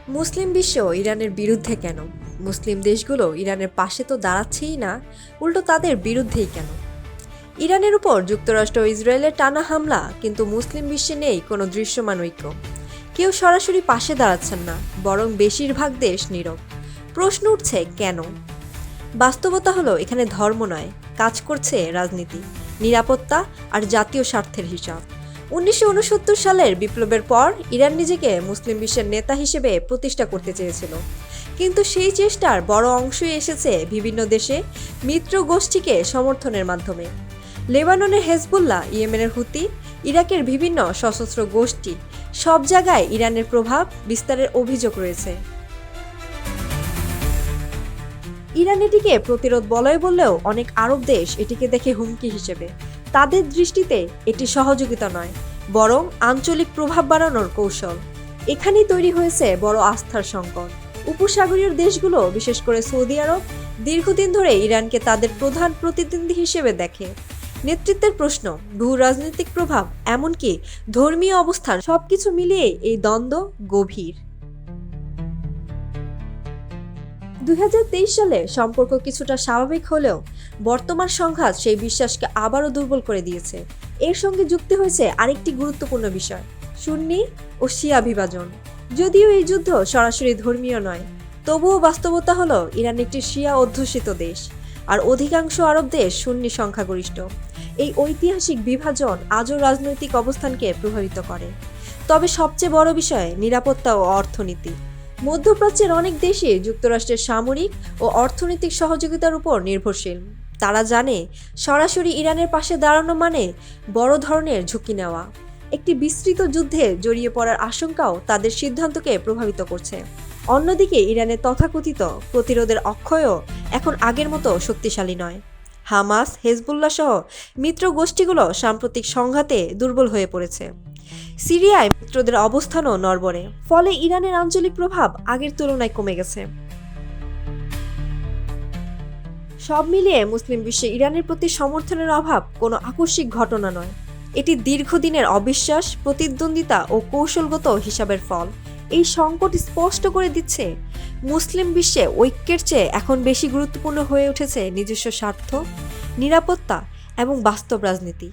মুসলিম বিশ্ব ইরানের বিরুদ্ধে কেন? মুসলিম দেশগুলো ইরানের পাশে তো দাঁড়াচ্ছেই না, উল্টো তাদের বিরুদ্ধেই কেন? ইরানের উপর যুক্তরাষ্ট্র ও ইসরায়েলের টানা হামলা, কিন্তু মুসলিম বিশ্বে নেই কোনো দৃশ্যমান ঐক্য। কেউ সরাসরি পাশে দাঁড়াচ্ছেন না, বরং বেশিরভাগ দেশ নীরব। প্রশ্ন উঠছে কেন? বাস্তবতা হলো এখানে ধর্ম নয়, কাজ করছে রাজনীতি, নিরাপত্তা আর জাতীয় স্বার্থের হিসাব। 1969 সালের বিপ্লবের পর ইরান নিজেকে মুসলিম বিশ্বের নেতা হিসেবে প্রতিষ্ঠা করতে চেয়েছিল, কিন্তু সেই চেষ্টার বড় অংশই এসেছে বিভিন্ন দেশে মিত্র গোষ্ঠীকে সমর্থনের মাধ্যমে। লেবাননের হেজবুল্লাহ, ইয়েমেনের হুতি, ইরাকের বিভিন্ন সশস্ত্র গোষ্ঠী, সব জায়গায় ইরানের প্রভাব বিস্তারের অভিযোগ রয়েছে। ইরান এটিকে প্রতিরোধ বলয় বললেও অনেক আরব দেশ এটিকে দেখে হুমকি হিসেবে। তাদের দৃষ্টিতে এটি সহযোগিতা নয়, বরং আঞ্চলিক প্রভাব বাড়ানোর কৌশল। এখানেই তৈরি হয়েছে বড় আস্থার সংকট। উপসাগরীয় দেশগুলো, বিশেষ করে সৌদি আরব, দীর্ঘদিন ধরে ইরানকে তাদের প্রধান প্রতিদ্বন্দ্বী হিসেবে দেখে। নেতৃত্বের প্রশ্ন, ভূ রাজনৈতিক প্রভাব, এমনকি ধর্মীয় অবস্থান, সবকিছু মিলিয়ে এই দ্বন্দ্ব গভীর। 2023 সালে সম্পর্ক কিছুটা স্বাভাবিক হলেও বর্তমান সংঘাত সেই বিশ্বাসকে আবারও দুর্বল করে দিয়েছে। এর সঙ্গে যুক্ত হয়েছে আরেকটি গুরুত্বপূর্ণ বিষয়, সুন্নি ও শিয়া বিভাজন। যদিও এই যুদ্ধ সরাসরি ধর্মীয় নয়, তবুও বাস্তবতা হলো ইরান একটি শিয়া অধ্যুষিত দেশ, আর অধিকাংশ আরব দেশ সুন্নি সংখ্যাগরিষ্ঠ। এই ঐতিহাসিক বিভাজন আজও রাজনৈতিক অবস্থানকে প্রভাবিত করে। তবে সবচেয়ে বড় বিষয় নিরাপত্তা ও অর্থনীতি। মধ্যপ্রাচ্যের অনেক দেশই যুক্তরাষ্ট্রের সামরিক ও অর্থনৈতিক সহযোগিতার উপর নির্ভরশীল। তারা জানে সরাসরি ইরানের পাশে দাঁড়ানো মানে বড় ধরনের ঝুঁকি নেওয়া। একটি বিস্তৃত যুদ্ধে জড়িয়ে পড়ার আশঙ্কাও তাদের সিদ্ধান্তকে প্রভাবিত করছে। অন্যদিকে ইরানের তথাকথিত প্রতিরোধের অক্ষয়ও এখন আগের মতো শক্তিশালী নয়। হামাস, হেজবুল্লাহ সহ মিত্র গোষ্ঠীগুলো সাম্প্রতিক সংঘাতে দুর্বল হয়ে পড়েছে। সিরিয়ায় মিত্রদের অবস্থানও নড়বড়ে, ফলে ইরানের আঞ্চলিক প্রভাব আগের তুলনায় কমে গেছে। সব মিলিয়ে মুসলিম বিশ্বে ইরানের প্রতি সমর্থনের অভাব কোনো আকস্মিক ঘটনা নয়। এটি দীর্ঘদিনের অবিশ্বাস, প্রতিদ্বন্দ্বিতা ও কৌশলগত হিসাবের ফল। এই সংকট স্পষ্ট করে দিচ্ছে মুসলিম বিশ্বে ঐক্যের চেয়ে এখন বেশি গুরুত্বপূর্ণ হয়ে উঠেছে নিজস্ব স্বার্থ, নিরাপত্তা এবং বাস্তব রাজনীতি।